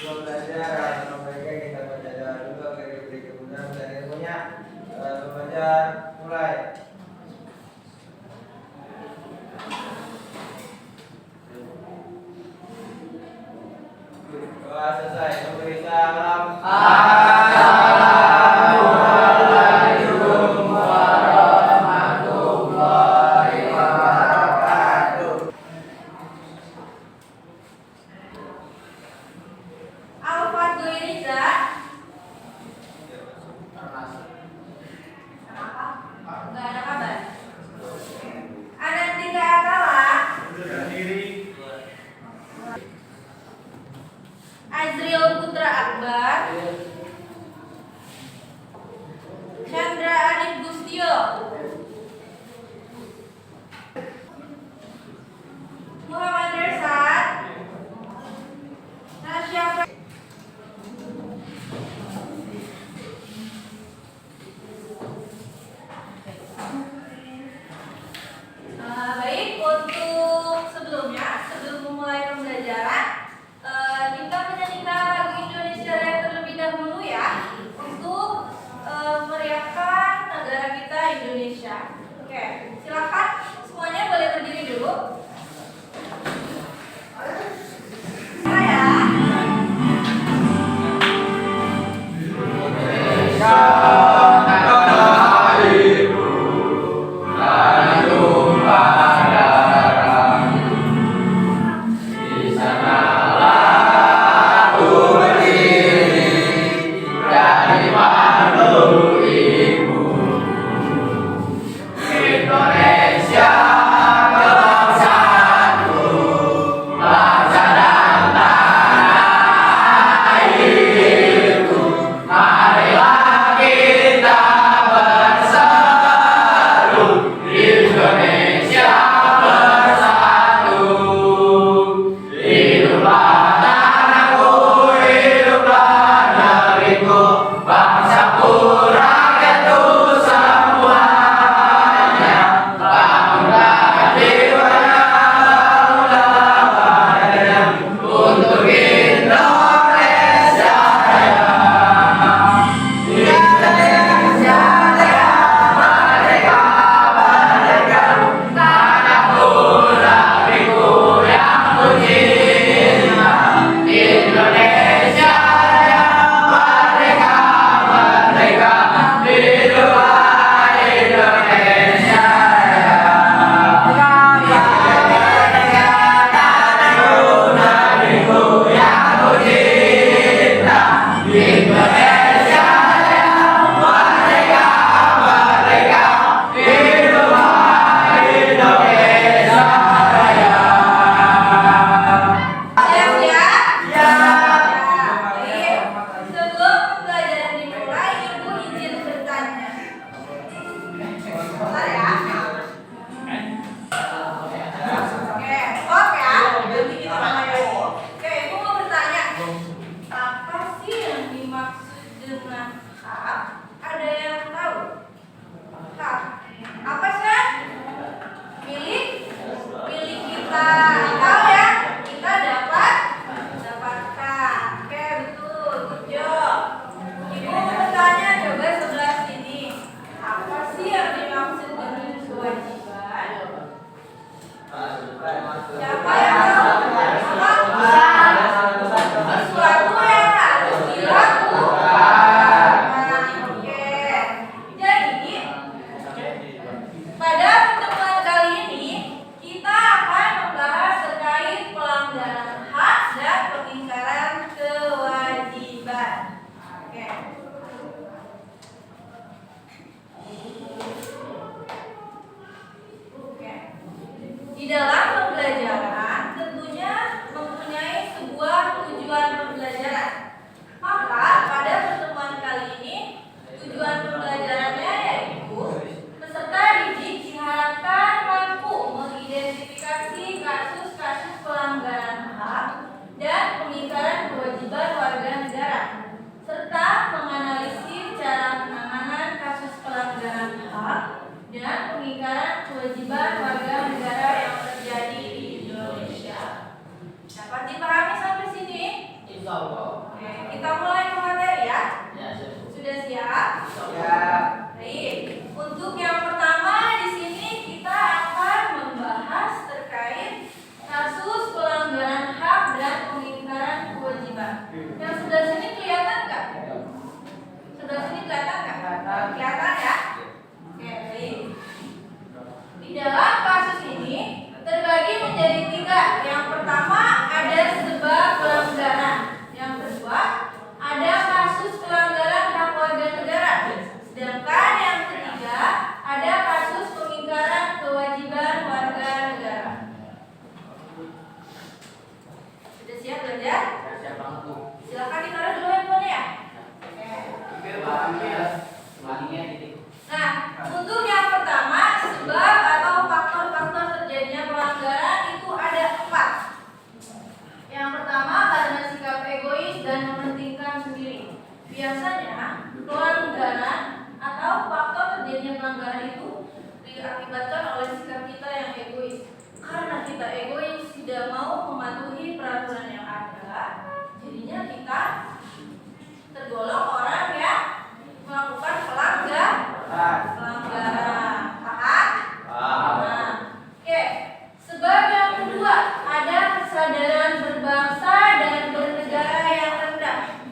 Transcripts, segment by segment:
belajar membaca kita baca dulu agar diberi kemudahan dan ilmunya. Belajar mulai. Doa selesai. Memberi salam. Assalamualaikum warahmatullahi wabarakatuh. Al-Fadlu Iriza. Kenapa? Enggak ada kabar. Anantika Atala. Azriel Putra Akbar. Chandra Arif Gustio. Muhammad Resat. Nasya baik, untuk sebelum memulai pembelajaran, kita menyanyikan lagu Indonesia Raya terlebih dahulu ya, untuk meriahkan negara kita Indonesia. Oke, silakan semuanya boleh berdiri dulu. Mari lagi Oke, kita mulai ke materi ya. Ya, siap. Sudah siap? Siap. Baik. Untuk yang pertama di sini kita akan membahas terkait kasus pelanggaran hak dan pengingkaran kewajiban. Yang sebelah sini kelihatan nggak? Sebelah sini kelihatan nggak? Kelihatan ya? Oke, baik. Di dalam kasus ini terbagi menjadi 3. Yang pertama ada sebab pelanggaran. Yang kedua ada kasus pelanggaran hak warga negara. Sedangkan yang ketiga ada kasus pengingkaran kewajiban warga negara. Sudah siap belajar? Siap banget tuh. Silakan ditaruh dulu handphone ya. Oke, ya. Selanjutnya titik. Nah, untuk yang pertama sebab atau faktor-faktor terjadinya pelanggaran itu ada 4. Yang pertama karena sikap egois dan mementingkan sendiri. Biasanya pelanggaran atau faktor terjadinya pelanggaran itu diakibatkan oleh sikap kita yang egois. Karena kita egois tidak mau mematuhi peraturan yang ada, jadinya kita tergolong orang yang melakukan pelanggaran. Paham? Nah, oke. Sebab yang kedua ada kesadaran berbangsa dan bernegara yang rendah.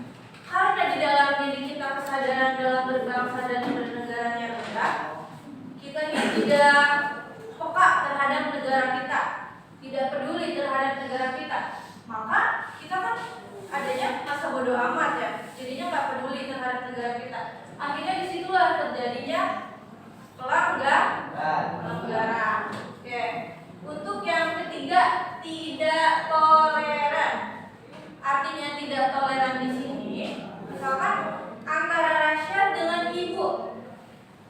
Karena di dalam diri kita kesadaran dalam berbangsa dan bernegara yang rendah, kita ini tidak peka terhadap negara kita, tidak peduli terhadap negara kita. Maka kita kan adanya masa bodoh amat ya, jadinya nggak peduli terhadap negara kita. Akhirnya disitulah terjadinya pelanggaran. Oke. Untuk yang ketiga tidak toleran. Artinya tidak toleran di sini, misalkan antara rasyat dengan ibu.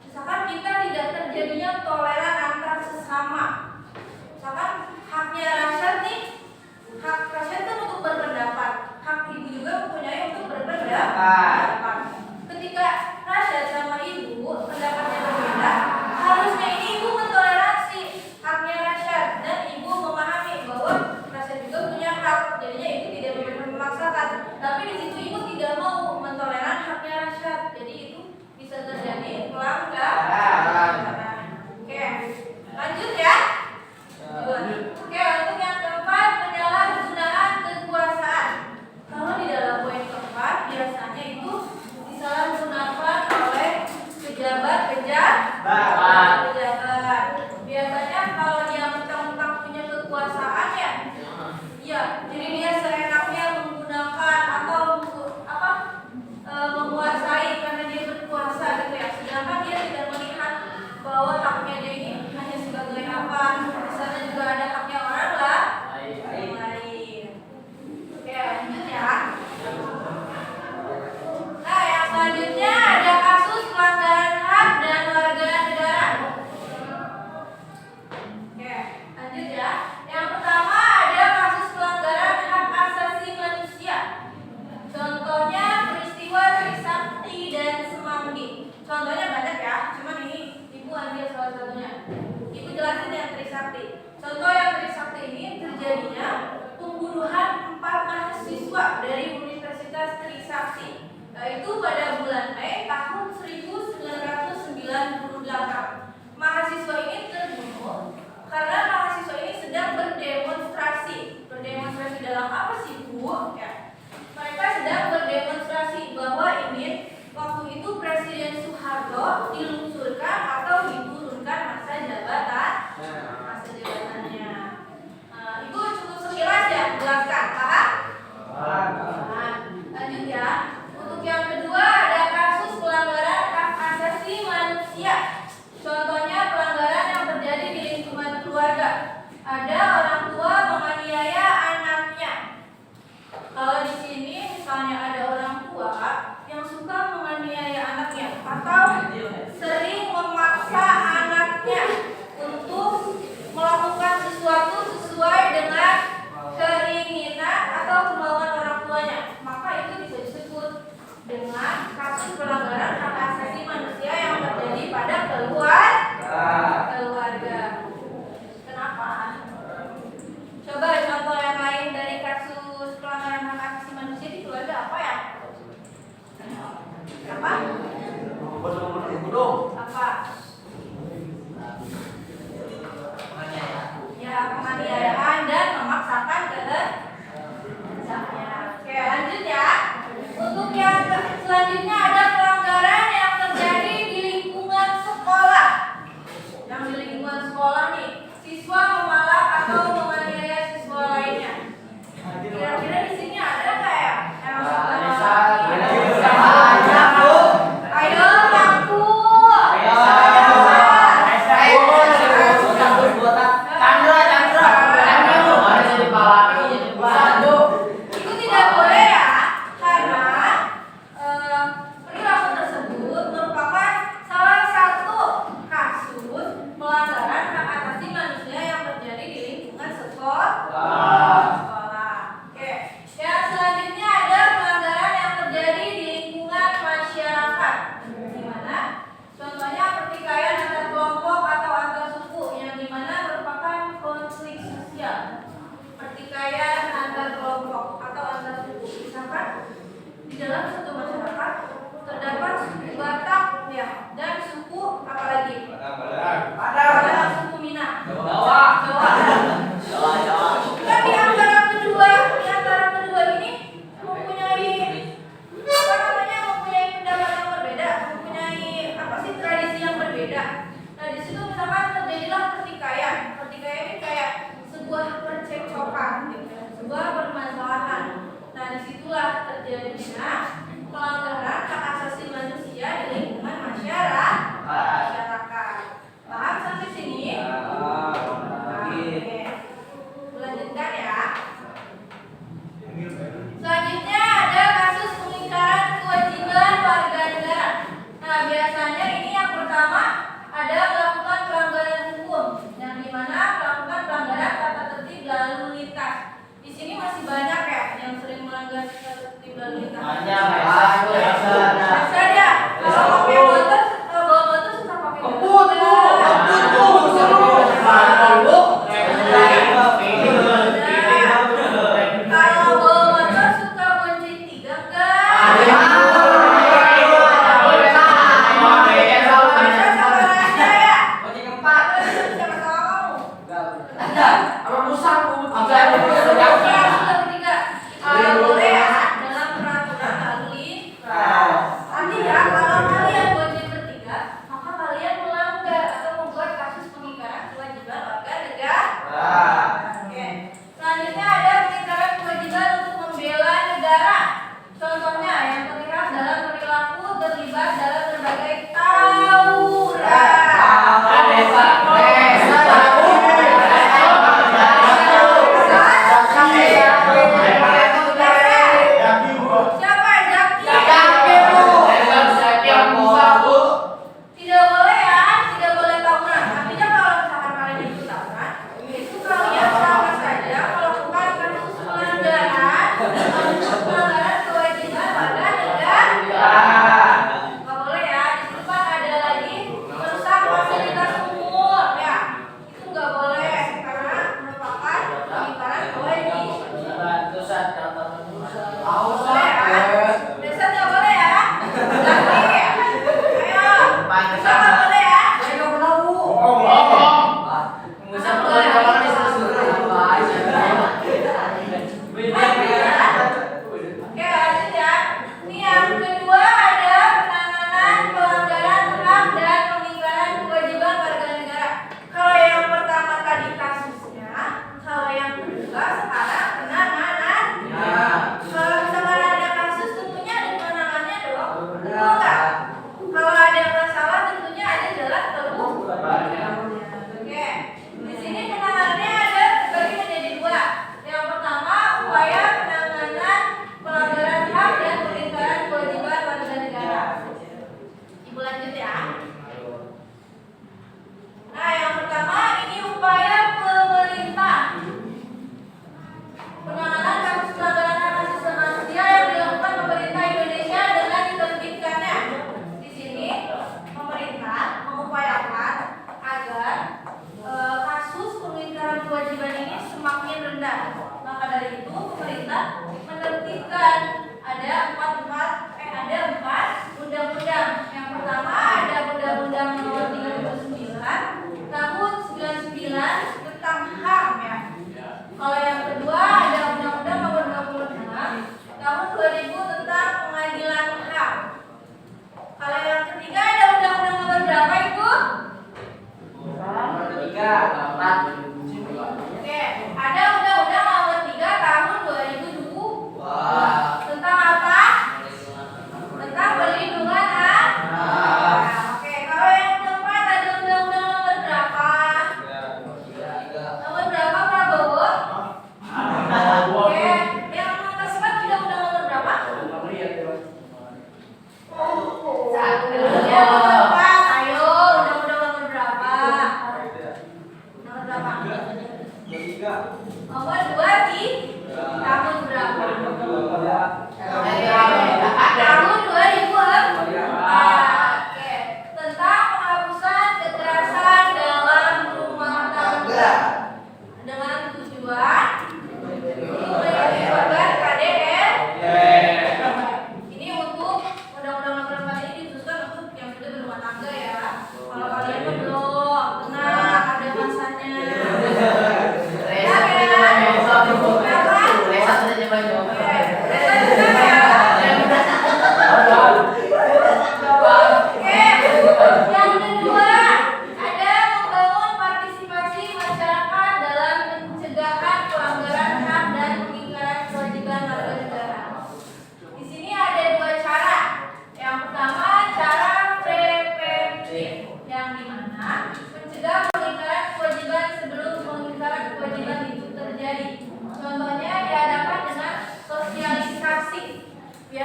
Misalkan kita tidak terjadinya toleran antar sesama. Misalkan haknya rasyat nih, hak rasyat kan untuk berpendapat, hak ibu juga mempunyai untuk berpendapat. Ketika rasyat sama ibu pendapatnya berbeda, harusnya ini ibu mentoleransi haknya rasyat dan ibu memahami bahwa rasyat juga punya hak, jadinya ibu tidak memaksakan. Tapi di situ ibu tidak mau mentoleran haknya rasyat, jadi itu bisa terjadi pelanggaran. Oke, lanjut ya. Oke, untuk yang keempat penyalahgunaan kekuasaan. Kalau di dalam poin keempat biasanya itu disalahgunakan oleh pejabat. Biasanya kalau dia mentang-mentang punya kekuasaan ya, jadi dia seenaknya menggunakan atau menguasai karena dia berkuasa gitu ya. Sedangkan dia tidak melihat bahwa haknya dia ini hanya sebagai apa. Di sana juga ada haknya orang lain. Oke, lanjut ya. Nah, yang selanjutnya ada kasus pelanggaran hak dan warga negara. Oke, lanjut ya. Yang pertama ada kasus pelanggaran hak asasi manusia. Contohnya peristiwa Trisakti dan Semanggi. Contohnya banyak ya, cuman ini ibu ambil salah satunya. Ibu jelasin yang Trisakti. Contoh yang Trisakti ini terjadinya pembunuhan 4 mahasiswa dari Universitas Trisakti, yaitu pada bulan Mei tahun 1998. Mahasiswa ini terbunuh karena mahasiswa ini sedang berdemonstrasi. Berdemonstrasi dalam apa sih, Bu? Ya. Mereka sedang berdemonstrasi bahwa ingin waktu itu Presiden Soeharto diluncurkan atau diturunkan masa jabatannya. Ibu cukup sekilas ya jelaskan, paham? Lanjut ya. Untuk yang kedua ada kasus pelanggaran hak asasi manusia. Contohnya pelanggaran yang terjadi di lingkungan keluarga. Ada orang tua menganiaya anaknya. Kalau di sini misalnya ada orang tua yang suka menganiaya anaknya atau sering memaksa anaknya untuk melakukan sesuatu sesuai dengan keinginan atau kemauan orang tuanya, maka itu bisa disebut dengan kasus pelanggaran hak asasi manusia yang terjadi pada keluarga. Kenapa? Coba contoh yang lain dari kasus pelanggaran hak asasi manusia di keluarga dalam satu masyarakat terdapat suku Batak ya dan suku apa lagi? Padang, suku Minang. Jawa. Kan di antara kedua ini mempunyai apa namanya, mempunyai pendapat yang berbeda, mempunyai apa sih, tradisi yang berbeda. Nah di situ misalkan terjadilah pertikaian ini kayak sebuah percekcokan gitu, sebuah permasalahan. Nah disitulah terjadinya pelanggaran hak asasi manusia di lingkungan masyarakat. Paham sampai sini? Oke. Lanjutkan ya. Selanjutnya ada kasus pengingkaran kewajiban warga negara. Nah biasanya ini yang pertama ada melakukan pelanggaran hukum, yang dimana melakukan pelanggaran tata tertib lalu lintas. Di sini masih banyak ya yang sering melanggar tata tertib lalu lintas. Biasa ya. Kalau pakai motor, bawa motor susah pakai motor. Kalau bawa motor suka bonceng 3 enggak? Bisa sama Raja ya? Siapa sama kamu? Kalau boleh ya, dalam peraturan lalu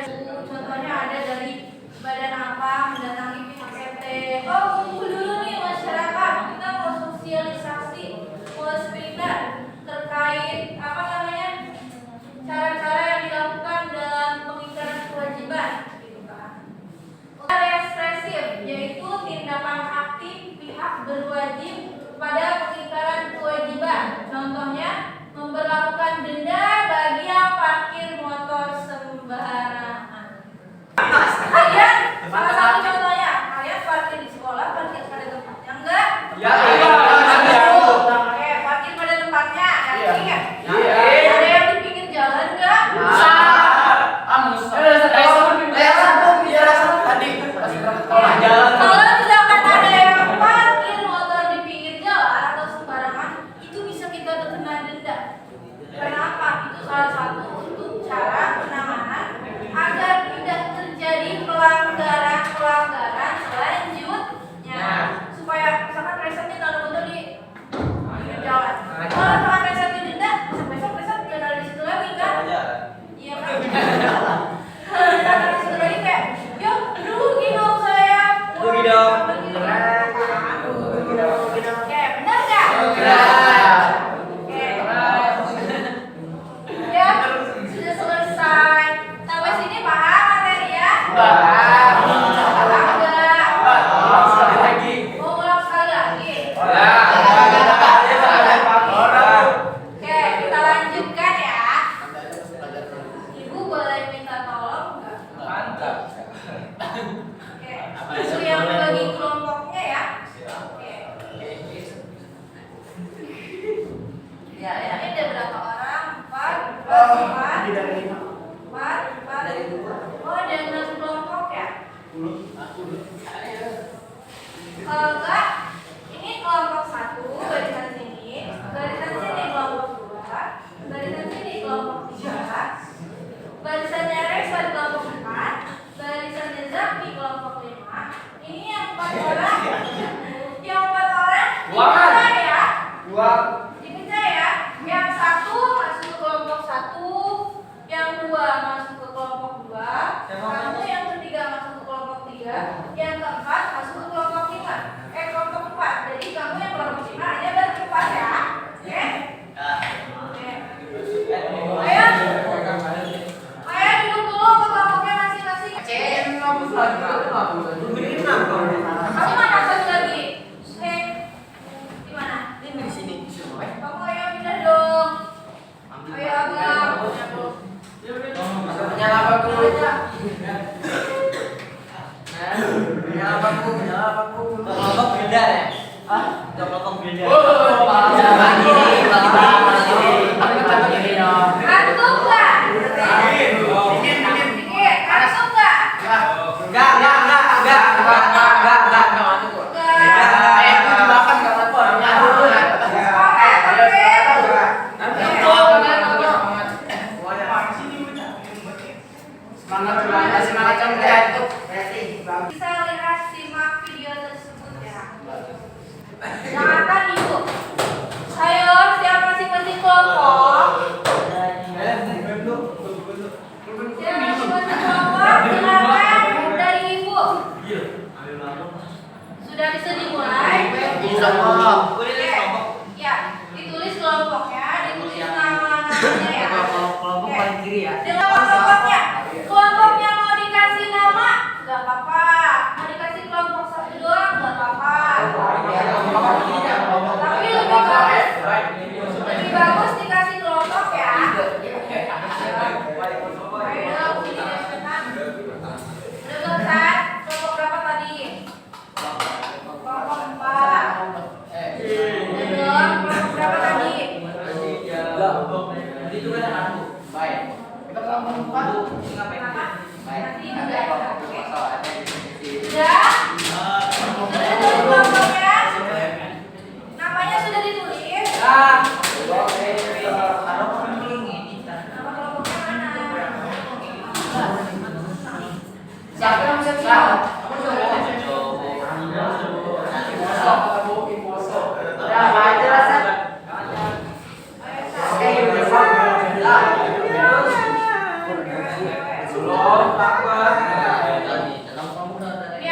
Contohnya ada dari badan apa mendatangi pihak RT. Oh, kumpul dulu nih masyarakat. Kita mau sosialisasi, mau seminar terkait apa namanya cara-cara yang dilakukan dalam pengingkaran kewajiban, gitu kan. Represif yaitu tindakan aktif pihak berwajib pada pengingkaran kewajiban. Contohnya memberlakukan denda bagi yang parkir motor sembarangan. Kalian salah satu contohnya, kalian parkir di sekolah, parkir pada tempatnya enggak? Ya, Oke, parkir pada tempatnya, yakin nggak? Ada yang di pinggir jalan enggak? Kalau misalkan ada yang parkir motor di pinggir jalan atau sembarangan, itu bisa kita kena denda. Kenapa? Itu salah satu untuk cara penanganan agar tidak terjadi pelanggaran selanjutnya. Supaya misalkan resetnya taruh motor di pinggir jalan. Kalau misalkan reset didenda, besok reset gak ada di situ lagi kan? Iya kan? Gak ada di situ lagi kayak, yuk rugi dong saya. Rugi dong. Oke, benar nggak? Oke. Ya, sudah selesai. Sampai sini paham materi ya? Paham nggak? Mau ulang sekali lagi? Oke, kita lanjutkan ya. Ibu boleh minta tolong nggak? Oke, itu yang bagi kelompoknya ya. Oke. Ya, ini ada berapa orang? 4. Oh, ada 6 kelompok ya? Kalau enggak, ini kelompok 1, barisan sini, barisan sini kelompok 2, barisan sini kelompok 3, barisannya Rex pada kelompok 4, barisannya Zaki kelompok 5. Ini yang 4 orang, dipecah ya. Dipecah ya. Yang 1 masuk ke kelompok 1, yang 2 masuk ke kelompok 2, kamu yang ketiga masuk ke kelompok 3, yang keempat masuk ke kelompok 5. Kelompok 4. Jadi kamu yang kelompok 5 hanya berempat ya. Oke? Oke. Ayo duduk dulu ke kelompoknya masing-masing. Kamu mana satu lagi? Di mana? Di sini. Kamu ayo pindah dong. Ayo abang. Nyala dulu. Kelompok beda ya? Kelompok beda. Kantuk nggak? Dikit. Kantuk nggak? Bisa lihat simak video tersebut ya. Jangankan ibu. Ayo, siap masing-masing kelompok. Silakan dari ibu. Sudah bisa dimulai? Ya, ditulis kelompoknya, ditulis nama-namanya ya. Kelompok paling kiri ya. Dengan kelompoknya. Kelompoknya mau dikasih nama, nggak apa-apa. Mau dikasih kelompok 1 doang, nggak apa-apa. Tapi lebih bagus dikasih kelompok ya. Ayo, sini deh, cepetan. Udah selesai? Kelompok berapa tadi? Kelompok 4. Udah dong, kelompok berapa tadi? Itu kan aku. Baik. Kita kelompok 4 ngapain? Baik. Nanti juga ya. Oke. Sudah. Sudah ditulis kelompoknya? Namanya sudah ditulis? Nama kelompoknya mana? Siapa yang siap? Ya, baik jelasan. Ayo, Sa. Ini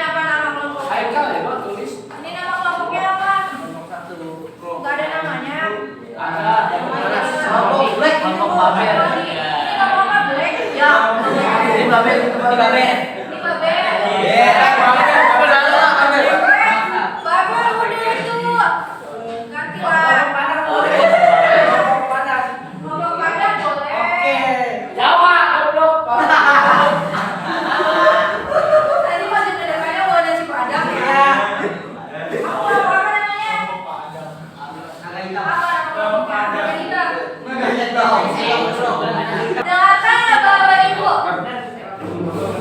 apa nama kelompoknya? Haikal ya bang tulis. Ini nama kelompoknya apa? Nomor 1. Gak ada namanya. Ada. Kelompok Black. Kelompok Baber. Ini kelompok Black. Ya. Ini Baber. Ini Baber. Ini Baber. Baber udah itu. Ganti lah. Kelompok Padang boleh. Jawa. Goblok. Tadi masih kedepannya mau nasi Padang ya. Apa namanya? Apa nama kelompoknya? Dengarkan ya Bapak Ibu.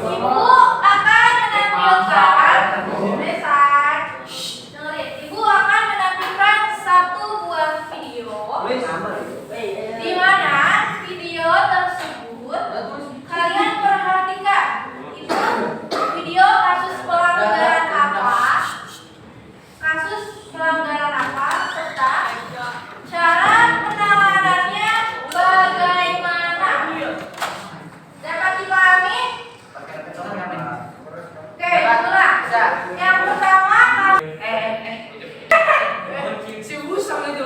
Ibu akan menampilkan dengerin. Ibu akan menampilkan satu buah video di mana video tersebut kalian perhatikan itu video kasus pelanggaran apa serta cara penanganannya bagaimana. Dapat dipahami? Oke, itulah. Yang pertama Si usang itu.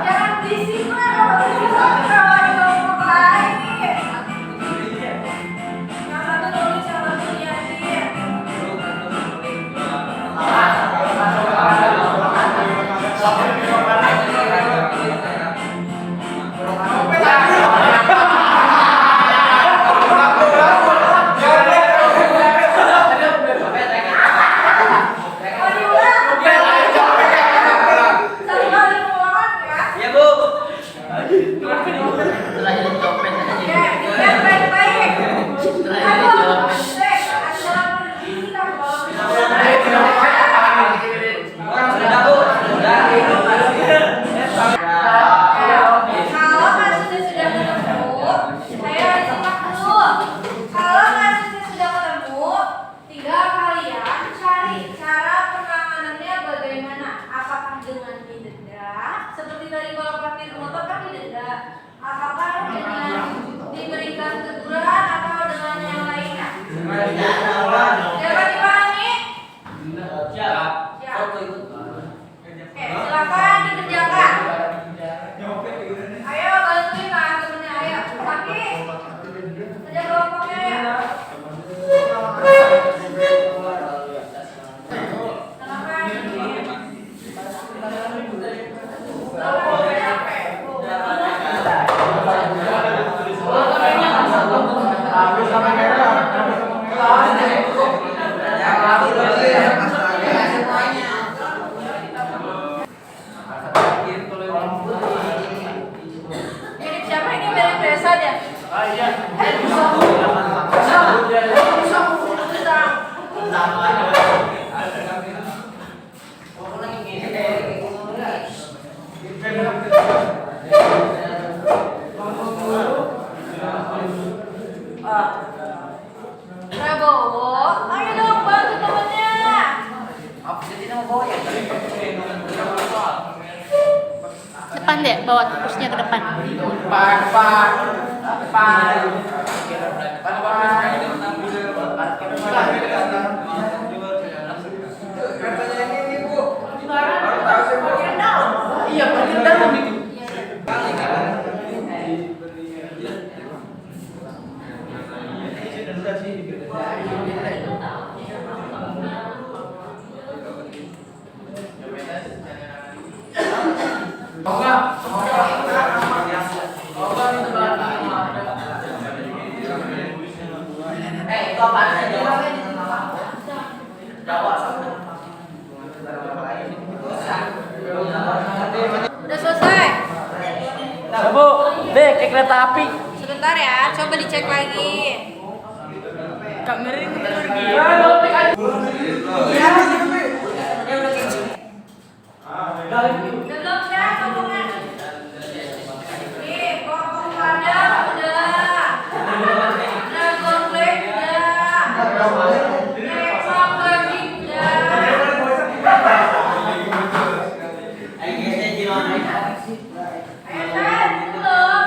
jangan berisik lah kalau ada kelompok lain. Yang satu nulis, yang satu liatin. Mau diulang? Satu kali ulangan ya. Oke, ingat baik-baik. Aduh, ada dalam berdiri kita Kalau kasusnya sudah ketemu, saya disimak dulu. Kalau kasusnya sudah ketemu, tinggal kalian cari cara penanganannya bagaimana. Apakah dengan didenda, seperti tadi kalau parkir motor kan didenda. Apakah dengan diberikan teguran atau dengan yang lainnya? Dapat dipahami? Siap. Oke, silakan dikerjakan. Ayo bantuin lah temennya, ayo. Kaki, kerja kelompoknya ya. Mirip siapa ini? Mirip Besan ya? Prabowo, ayo dong bantu temennya. Depan deh, bawa terusnya ke depan. Depan. Itu apaan aja? Udah selesai. Bu, deh kayak kereta api. Sebentar ya, coba dicek lagi. Kak ngeri pergi. Belum ya, ngomongnya. Nih, ngomong padang udah. Dragon Blade udah. Kepang lagi udah. Ayo kan, belum.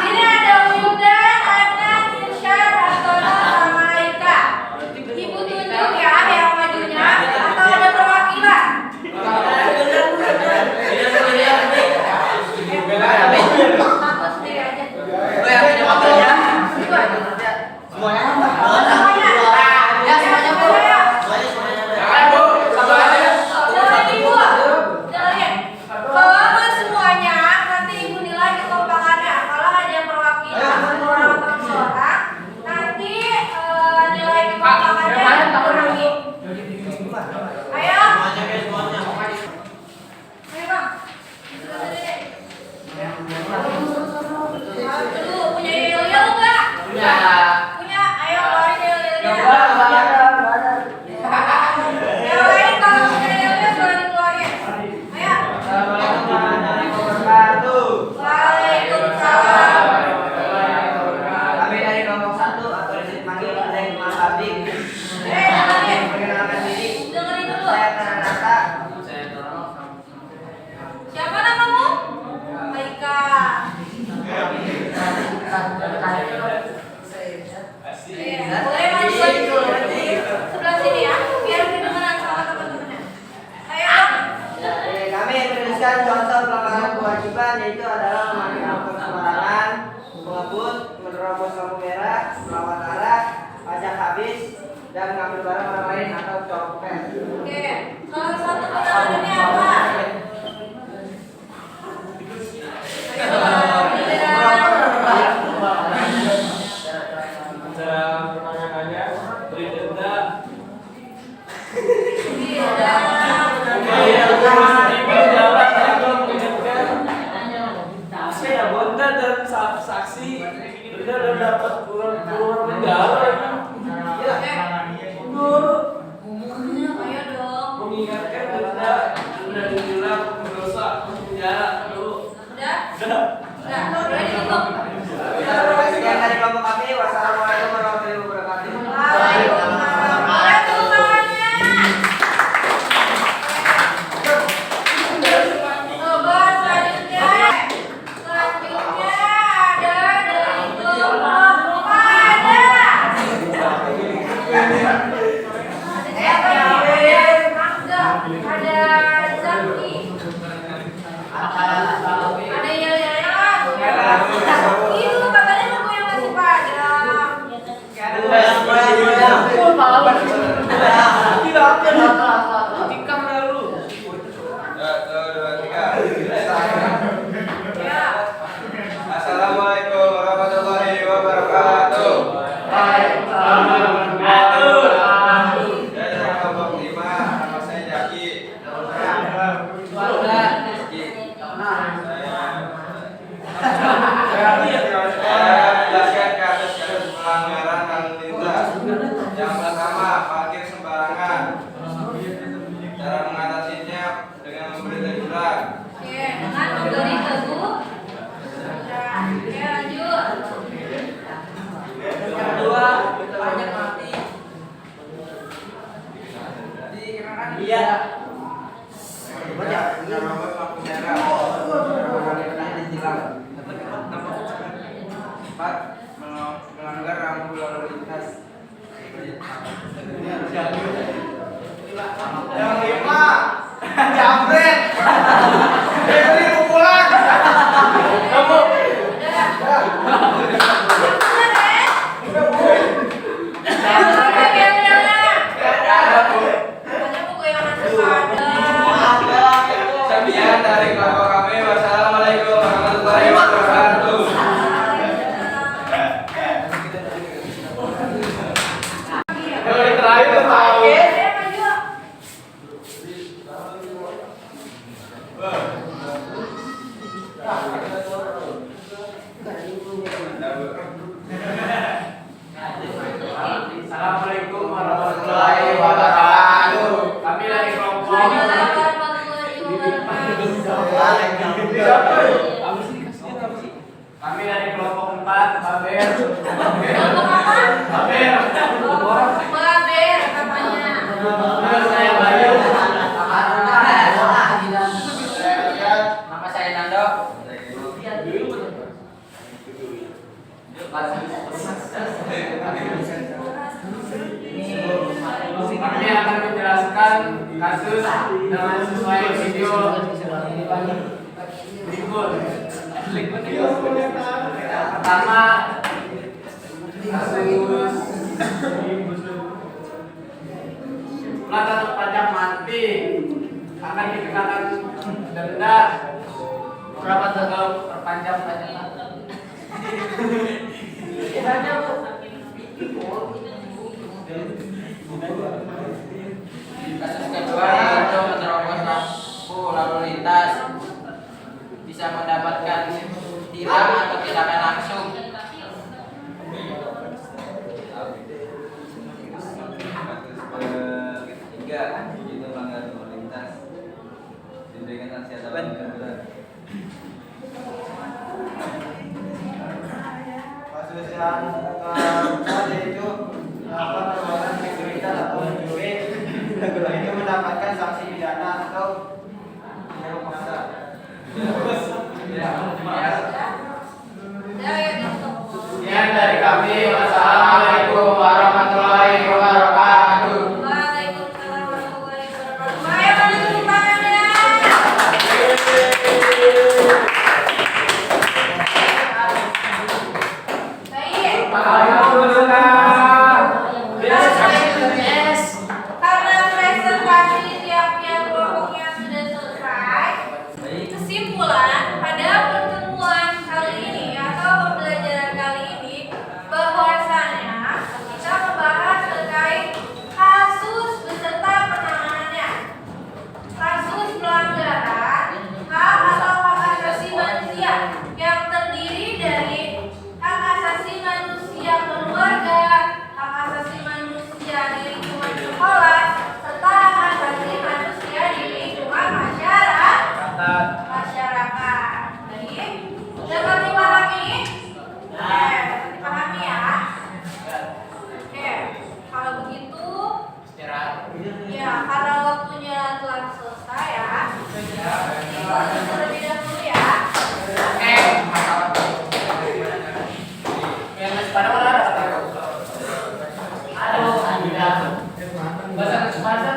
Ini ada Wildan, ada Irsyad, Antona, sama Aika. Ibu tunjuk ya yang majunya atau ada perwakilan. Satu sendiri aja. Oh, yang ada wakilnya. Itu aja. Semuanya. Punya, ayo keluarin yel-yelnya. Enggak ada. Yang lain kalau punya yel-yel boleh dikeluarin. Ayo. Assalamualaikum warahmatullahi wabarakatuh. Waalaikumsalam. Kami dari kelompok 1 atau dipanggil Zeng Mas Abdi. Dengerin. Perkenalkan diri. Dengerin dulu. Saya Tananata. Siapa namamu? Maika. Boleh maju sebelah sini ya, biar kedengeran sama teman-temannya. Ayo. Kami menuliskan contoh pelanggaran kewajiban, yaitu adalah memakai rokok sembarangan, mengebut, menerobos lampu merah, melawan arah, pajak habis, dan mengambil barang orang lain atau copet. Oke, salah satu penanganannya apa? Ayo, Cara penanganannya beri denda. Saya bonda dan saksi denda dan dapat kurang penjara. Ayo dong. Mengingatkan denda ditilang berdosa penjara dulu. Udah? Udah, boleh ditutup. Sekian dari kelompok kami. Wassalamualaikum warahmatullahi wabarakatuh. Waalaikumsalam. Boleh tepuk tangannya. Coba selanjutnya. Selanjutnya ada dari kelompok pada. Siapa nih? Hamza. Ada Zaki. Ada yel-yelnya kan? Itu katanya nunggu yang masih padam. Tikam dulu. Ya. Assalamualaikum warahmatullahi wabarakatuh. Saya dari kelompok 5. Nama saya Jaki. Saya menjelaskan kasus-kasus pelanggaran lalu lintas. Yang pertama, parkir sembarangan. Cara mengatasinya dengan memberi teguran. Oke, dengan memberi teguh. Oke, lanjut. Yang kedua, pajak mati. Iya. Menerobos lampu merah. Empat, melanggar rambu lalu lintas. Yang 5, jambret. Beli pukulan. Kamu. Sekian dari kelompok kami. Wassalamualaikum warahmatullahi wabarakatuh. Terakhir tahu. Assalamualaikum warahmatullahi wabarakatuh. Kami dari kelompok. Kami dari kelompok 4, Baber. Baber katanya. Saya Bayu. Nama saya Nando. Kami akan menjelaskan kasus dengan sesuai video berikut. Yang pertama, kasus pelanggaran pajak mati akan dikenakan denda berapa tuh perpanjang pajak mati. Kasus kedua yaitu menerobos lampu lalu lintas, bisa mendapatkan tilang atau tindakan langsung. dan yaitu perbuatan seksualitas atau mencuri itu mendapatkan sanksi pidana atau penjara paksa. Sekian dari kami. Wassalamualaikum warahmatullahi wabarakatuh. Waalaikumsalam warahmatullahi wabarakatuh. Ayo pada tepuk tangan ya. Baik. Karena presentasi tiap-tiap kelompoknya sudah selesai, kesimpulan pada pertemuan kali ini atau pembelajaran kali ini bahwasannya kita membahas terkait kasus beserta penanganannya. Kasus pelanggaran hak atau hak asasi manusia yang terdiri dari hak asasi manusia keluarga, hak asasi manusia di lingkungan sekolah, serta hak asasi manusia di lingkungan masyarakat. Baik, dapat dipahami? Dapat dipahami ya? Oke, kalau begitu, ya karena waktunya telah selesai ya. Jadi terlebih dahulu ya. Pada mana ada? Aduh, bahasa